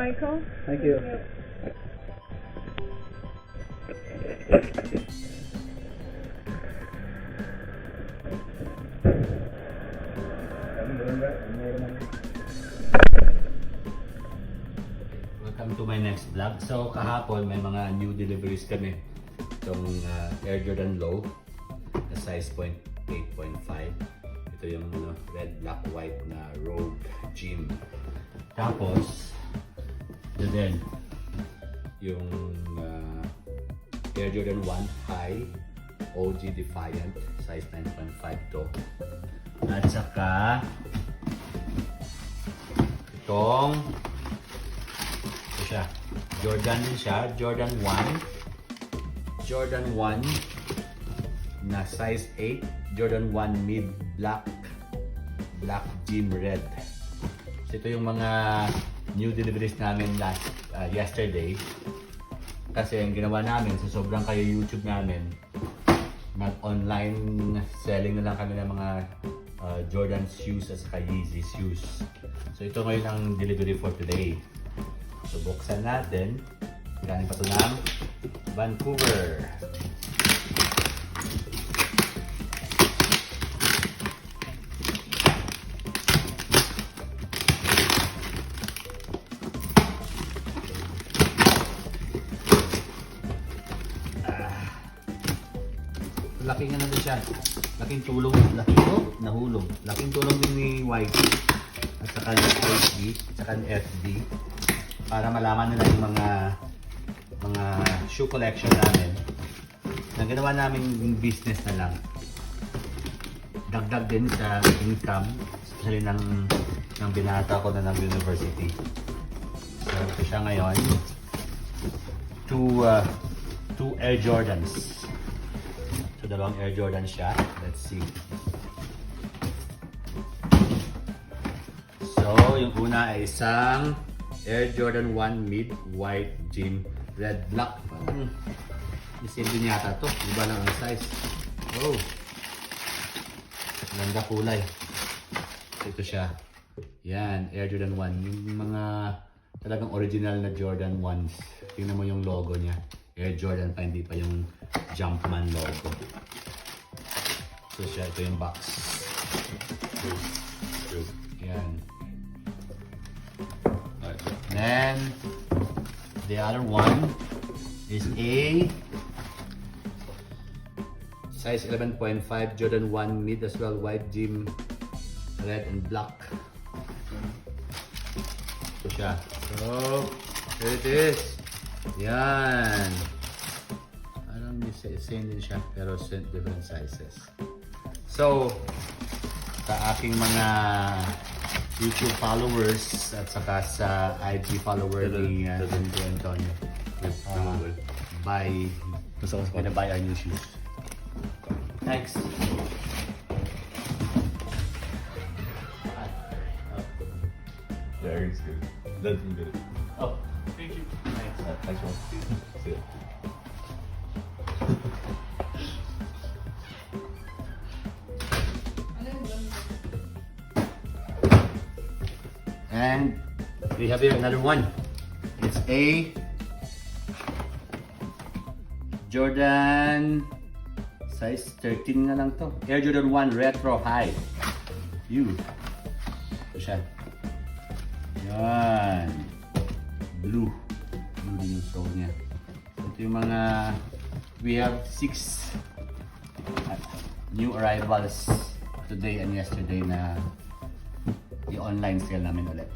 Michael. Thank you. Welcome to my next vlog. So kahapon may mga new deliveries kami. Itong Air Jordan Low na size 8.5. Ito yung red, black, white na Rogue Gym. Tapos then yung Air Jordan 1 High OG Defiant size 9.5 to. At saka itong siya. Jordan din siya. Jordan 1 na size 8. Jordan 1 mid black gym red. So ito yung mga new deliveries namin yesterday. Kasi ang ginawa namin sa sobrang kayo YouTube namin, mag-online selling na lang kami ng mga Jordan shoes at saka Yeezy shoes. So ito ngayon ang delivery for today. So buksan natin. Galing pa ito ng Vancouver. Laking ano din siya. Laking tulong. Nahulog. Laking tulong din ni YG. At saka ni HB. At saka ni FB. Para malaman nila yung mga shoe collection namin na ginawa namin yung business na lang. Dagdag din sa income, especially ng binata ko na ng university. So ito siya ngayon. Two Air Jordans. So dalawang Air Jordan siya. Let's see. So yung una ay isang Air Jordan 1 mid white gym red black. Isin din yata to. Iba lang ang size. Oh. Ganda kulay. Ito siya. Yan, Air Jordan 1. Yung mga talagang original na Jordan 1s. Tingnan mo yung logo niya. Air Jordan pa, hindi pa yung Jumpman logo. So siya, ito yung box. Yan. Then the other one is a size 11.5 Jordan 1 mid as well, white gym red and black. Ito siya. So here it is. Yan. Parang same din siya pero different sizes. So sa aking mga YouTube followers at saka sa IG follower ni Antonio. Buy. Gonna buy our new shoes. Thanks. Yeah, it's good. That's good. Oh, thank you. Thanks. Thanks, man. See ya. And we have here another one. It's a Jordan size 13 na lang to. Air Jordan 1 Retro High. Ito siya. Yan. Blue din yung sole niya. Ito yung mga we have 6 new arrivals today and yesterday na i-online sale namin ulit.